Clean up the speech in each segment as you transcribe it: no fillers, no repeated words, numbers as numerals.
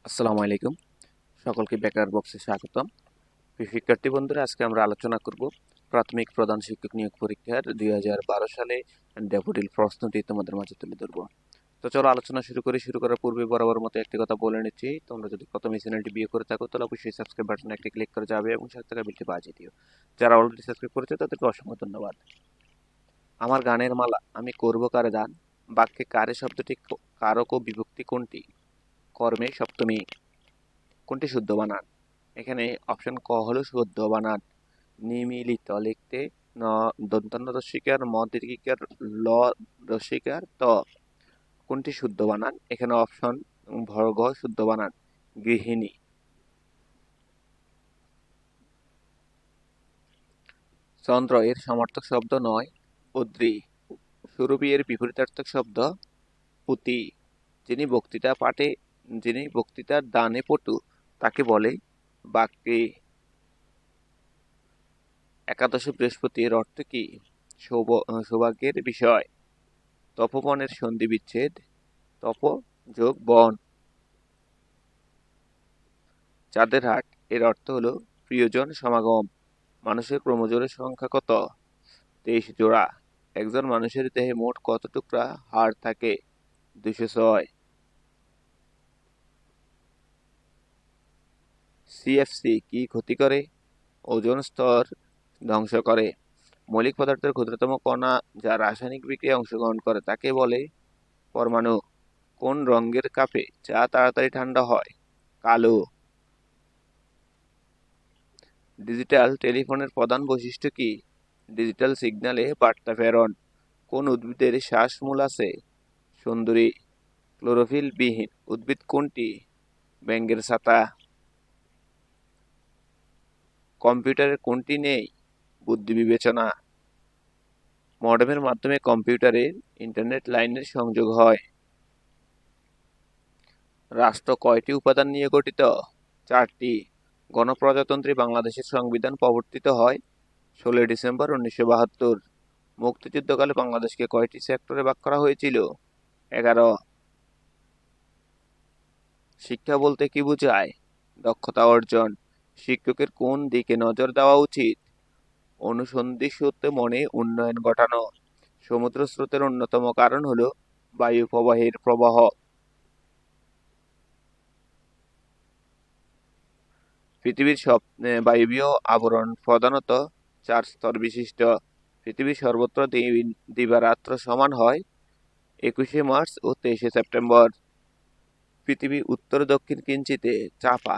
আসসালামু আলাইকুম। সকলকে বেকার বক্সে স্বাগতম। প্রিয় শিক্ষার্থী বন্ধুরা, আজকে আমরা আলোচনা করব প্রাথমিক প্রধান শিক্ষক নিয়োগ পরীক্ষার 2012 সালে ড্যাফোডিল প্রশ্নটি তোমাদের মাঝে তুলে ধরবো। তো চলো আলোচনা শুরু করি। শুরু করার পূর্বে বরাবর মতো একটি কথা বলে নিচ্ছি, তোমরা যদি প্রথমে চ্যানেলটি বিয়ে করে থাকো তাহলে অবশ্যই সাবস্ক্রাইব বাটনে একটি ক্লিক করে যাবে এবং সাথে থাকা বেলটি বাজিয়ে দিও। যারা অলরেডি সাবস্ক্রাইব করেছে তাদেরকে অসংখ্য ধন্যবাদ। আমার গানের মালা আমি করব কারে দান, বাক্যে কারে শব্দটি কারক ও বিভক্তি কোনটি, কর্মে সপ্তমী কোনটি শুদ্ধ বানান? এখানে অপশন ক হলো শুদ্ধ বানান। নিমিলিত লিখতে ন দন্তান্ন রস্বীকার ম দীর্ঘিকার ল রস্বীকার ত কোনটি শুদ্ধ বানান? এখানে অপশন ভর্গ শুদ্ধ বানান। গৃহিণী। চন্দ্র এর সমার্থক শব্দ নয়, উদ্রি। সুরভি এর বিপরীতার্থক শব্দ পুতি। যিনি বক্তৃতার দানে পটু তাকে বলে বাক্যে। একাদশে বৃহস্পতি এর অর্থ কি? সৌভাগ্যের বিষয়। তপবনের সন্ধি বিচ্ছেদ তপ যোগ বন। চাঁদের হাট এর অর্থ হলো প্রিয়জন সমাগম। মানুষের ক্রোমোজোমের সংখ্যা কত? 23 জোড়া। একজন মানুষের দেহে মোট কত টুকরা হাড় থাকে? 206। সিএফসি কি ক্ষতি করে? ওজোন স্তর ধ্বংস করে। মৌলিক পদার্থের ক্ষুদ্রতম কণা যা রাসায়নিক বিক্রিয়ায় অংশগ্রহণ করে তাকে বলে পরমাণু। কোন রঙের কাপে চা তাড়াতাড়ি ঠান্ডা হয়? কালো। ডিজিটাল টেলিফোনের প্রধান বৈশিষ্ট্য কি? ডিজিটাল সিগন্যালে বার্তা প্রেরণ। কোন উদ্ভিদের শ্বাসমূল আছে? সুন্দরী। ক্লোরোফিল বিহীন উদ্ভিদ কোনটি? ব্যাঙের ছাতা। কম্পিউটারের কোনটি নেই? বুদ্ধি বিবেচনা। মডেমের মাধ্যমে কম্পিউটারের ইন্টারনেট লাইনের সংযোগ হয়। রাষ্ট্র কয়টি উপাদান নিয়ে গঠিত? 4টি। গণপ্রজাতন্ত্রী বাংলাদেশের সংবিধান প্রবর্তিত হয় 16 ডিসেম্বর 1972। মুক্তিযুদ্ধকালে বাংলাদেশকে কয়টি সেক্টরে ভাগ করা হয়েছিল? 11। শিক্ষা বলতে কি বোঝায়? দক্ষতা অর্জন। শিক্ষকের কোন দিকে নজর দেওয়া উচিত? অনুসন্ধিৎসু মনে উন্নয়ন ঘটানো। সমুদ্র স্রোতের অন্যতম কারণ হলো বায়ু প্রবাহের প্রবাহ। পৃথিবীর বায়বীয় আবরণ প্রধানত 4 স্তর বিশিষ্ট। পৃথিবীর সর্বত্র দিবারাত্র সমান হয় 21শে মার্চ ও 23শে সেপ্টেম্বর। পৃথিবী উত্তর দক্ষিণ কিঞ্চিতে চাপা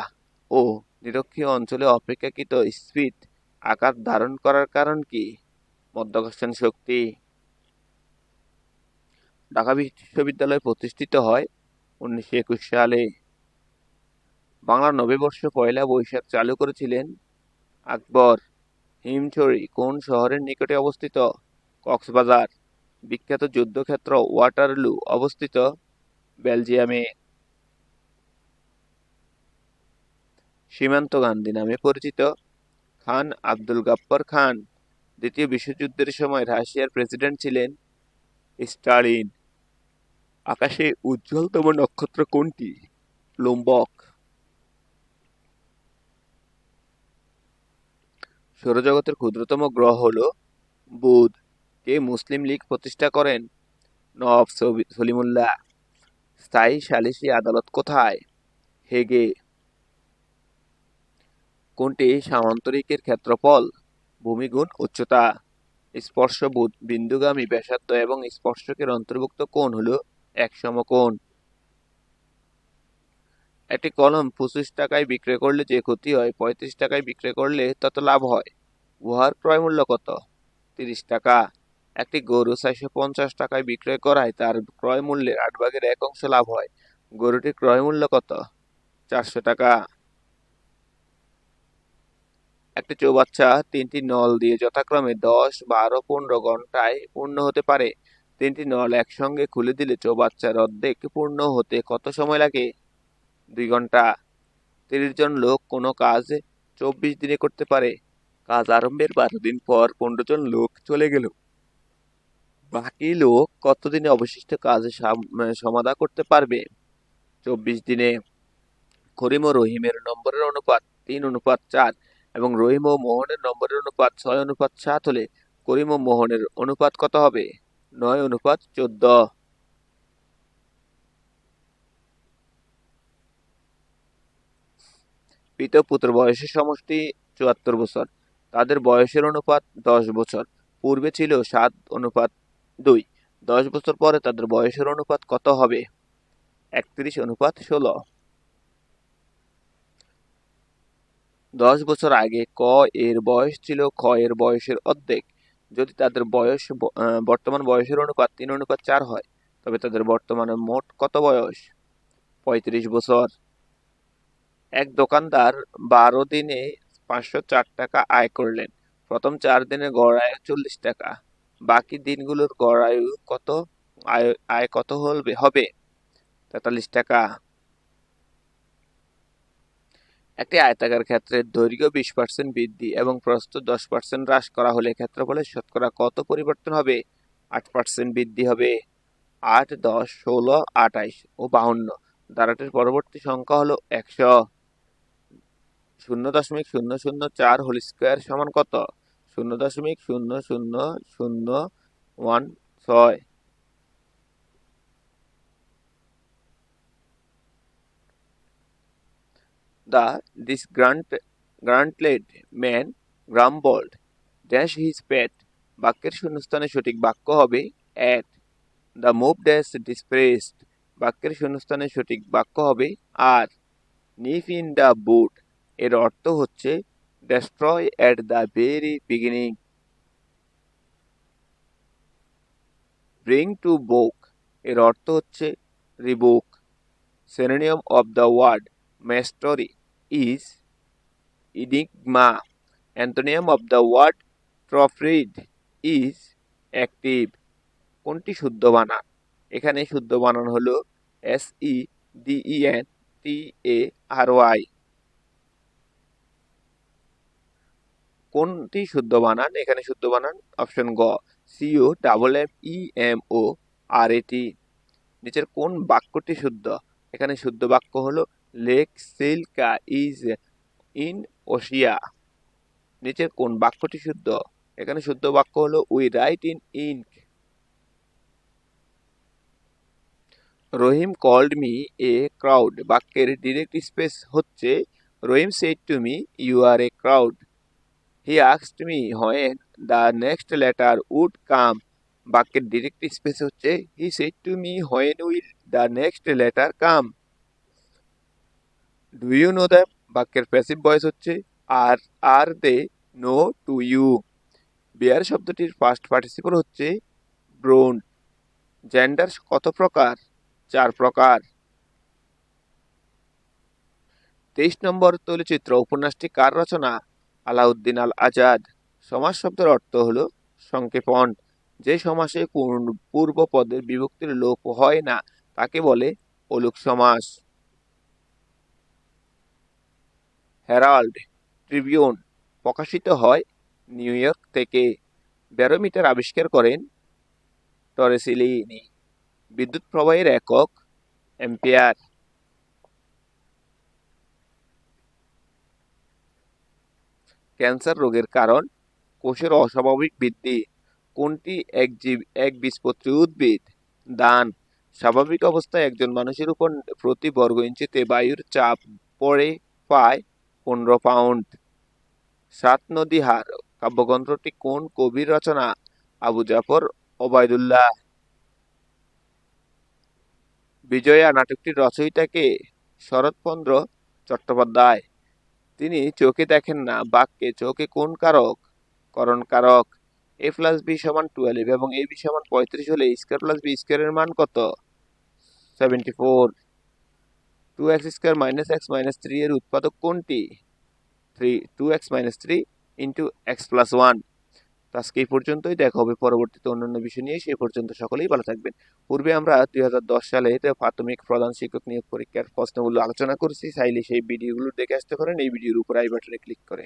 ও নিরক্ষীয় অঞ্চলে অপেক্ষাকৃত স্ফীত আকার ধারণ করার কারণ কি? মাধ্যাকর্ষণ শক্তি। ঢাকা বিশ্ববিদ্যালয় প্রতিষ্ঠিত হয় 1921 সালে। বাংলা নববর্ষ পয়লা বৈশাখ চালু করেছিলেন আকবর। হিমছড়ি কোন শহরের নিকটে অবস্থিত? কক্সবাজার। বিখ্যাত যুদ্ধক্ষেত্র ওয়াটারলু অবস্থিত বেলজিয়ামে। সীমান্ত গান্ধী নামে পরিচিত খান আব্দুল গাফ্ফার খান। দ্বিতীয় বিশ্বযুদ্ধের সময় রাশিয়ার প্রেসিডেন্ট ছিলেন স্টালিন। আকাশে উজ্জ্বলতম নক্ষত্র কোনটি? লুম্বক। সৌরজগতের ক্ষুদ্রতম গ্রহ হল বুধ। কে মুসলিম লীগ প্রতিষ্ঠা করেন? নওয়াব সলিমুল্লাহ। স্থায়ী সালিসি আদালত কোথায়? হেগে। কোনটি সামান্তরিকের ক্ষেত্রফল? ভূমি গুণ উচ্চতা। স্পর্শ বিন্দুগামী ব্যাসার্ধ এবং স্পর্শকের অন্তর্ভুক্ত কোণ হলো এক সমকোণ। একটি কলম 25 টাকায় বিক্রয় করলে যে ক্ষতি হয় 35 টাকায় বিক্রয় করলে তত লাভ হয়। উহার ক্রয় মূল্য কত? 30 টাকা। একটি গরু 450 টাকায় বিক্রয় করায় তার ক্রয় মূল্যের 8/1 লাভ হয়। গরুটির ক্রয় মূল্য কত? 400 টাকা। একটি চৌবাচ্চা 3টি নল দিয়ে যথাক্রমে 10, 12, 15 ঘন্টায় পূর্ণ হতে পারে। 3টি নল একসঙ্গে খুলে দিলে চৌবাচ্চার অর্ধেক পূর্ণ হতে কত সময় লাগে? 2 ঘন্টা। 30 জন লোক কোনো কাজ 24 দিনে করতে পারে। কাজ আরম্ভের 12 দিন পর 15 জন লোক চলে গেল। বাকি লোক কতদিনে অবশিষ্ট কাজ সমাধা করতে পারবে? 24 দিনে। করিম ও রহিমের নম্বরের অনুপাত 3:4 এবং রহিম ও মোহনের নম্বরের অনুপাত 6:7 হলে করিম ও মোহনের অনুপাত কত হবে? 9:14। পিতা ও পুত্র বয়সের সমষ্টি 74 বছর। তাদের বয়সের অনুপাত 10 বছর। পূর্বে ছিল 7:2। 10 বছর পরে তাদের বয়সের অনুপাত কত হবে? 31:16। 10 বছর আগে ক এর বয়স ছিল খ এর বয়সের অর্ধেক। যদি তাদের বর্তমান বয়সের অনুপাত 3:4 হয়, তবে তাদের বর্তমানে মোট কত বয়স? 35 বছর। এক দোকানদার 12 দিনে 504 টাকা আয় করলেন। প্রথম 4 দিনে গড় আয় 40 টাকা। বাকি দিনগুলোর গড় আয় কত হবে? 43 টাকা। একটি আয়তাকার ক্ষেত্রের দৈর্ঘ্য 20% বৃদ্ধি এবং প্রস্থ 10% হ্রাস করা হলে ক্ষেত্রফলের শতকরা কত পরিবর্তন হবে? 8% বৃদ্ধি হবে। 8, 10, 16, 28 ও 52 ধারাটির পরবর্তী সংখ্যা হলো 100। 0.004 হোল স্কয়ার সমান কত? 0.00016। The disgruntled man grumbled dash his pet। বাক্যের শূন্যস্থানে সঠিক বাক্য হবে at। The move dash dispersed। বাক্যের শূন্যস্থানে সঠিক বাক্য হবে আর। nip in the bud এর অর্থ হচ্ছে destroy at the very beginning। bring to book এর অর্থ হচ্ছে revoke। synonym of the word mastery is enigma। antonym of the word proofread is active। কোনটি শুদ্ধ বানান? এখানে শুদ্ধ বানান হলো SEDENTARY। কোনটি শুদ্ধ বানান? এখানে শুদ্ধ বানান অপশন গ COMMEMORAT। নিচের কোন বাক্যটি শুদ্ধ? এখানে শুদ্ধ বাক্য হলো lake Chilka is in Orissa. নিচের কোন বাক্যটি শুদ্ধ? এখানে শুদ্ধ বাক্য হলো we write in ink. Rahim called me a crowd বাক্যের ডিরেক্ট স্পেস হচ্ছে Rahim said to me you are a crowd. He asked me when the next letter would come বাক্যের ডিরেক্ট স্পেস হচ্ছে he said to me when will the next letter come. Do you know them বাক্যের passive voice হচ্ছে আর দে know to you. Bear শব্দটির first participle হচ্ছে borne. Gender কত প্রকার? 4 প্রকার। 23 নম্বর তৈলচিত্র উপন্যাসটি কার রচনা? আলাউদ্দিন আল আজাদ। সমাস শব্দের অর্থ হলো সংক্ষেপণ। যে সমাসে পূর্ব পদের বিভক্তির লোপ হয় না তাকে বলে অলুক সমাস। হেরাল্ড ট্রিবিউন প্রকাশিত হয় নিউ ইয়র্ক থেকে। ব্যারোমিটার আবিষ্কার করেন টরেসিলিনি। বিদ্যুৎ প্রবাহের একক অ্যাম্পিয়ার। ক্যান্সার রোগের কারণ কোষের অস্বাভাবিক বৃদ্ধি। কোনটি একবীজপত্রী উদ্ভিদ? ধান। স্বাভাবিক অবস্থায় একজন মানুষের উপর প্রতি বর্গ ইঞ্চিতে বায়ুর চাপ পড়ে প্রায় 15 পাউন্ড। 7 নদী হার কাব্যগ্রন্থটি কোন কবির রচনা? আবু জাফর ওবায়দুল্লাহ। বিজয়া নাটকটির রচয়িতা কে? শরৎচন্দ্র চট্টোপাধ্যায়। তিনি চোখে দেখেন না বাক্যে চোখে কোন কারক? করণ কারক। a+b=12 এবং ab=35 হলে a² + b² এর মান কত? 74। 2x² - x - 3 এর উৎপাদক কোনটি? 2x - 3 × x+1। তো আজকে এই পর্যন্তই, দেখা হবে পরবর্তীতে অন্যান্য বিষয় নিয়ে। সেই পর্যন্ত সকলেই ভালো থাকবেন। পূর্বে আমরা 2010 সালে প্রাথমিক প্রধান শিক্ষক নিয়োগ পরীক্ষার প্রশ্নগুলো আলোচনা করেছি। চাইলে সেই ভিডিওগুলো দেখে আসতে পারেন এই ভিডিওর উপর আই বাটনে ক্লিক করে।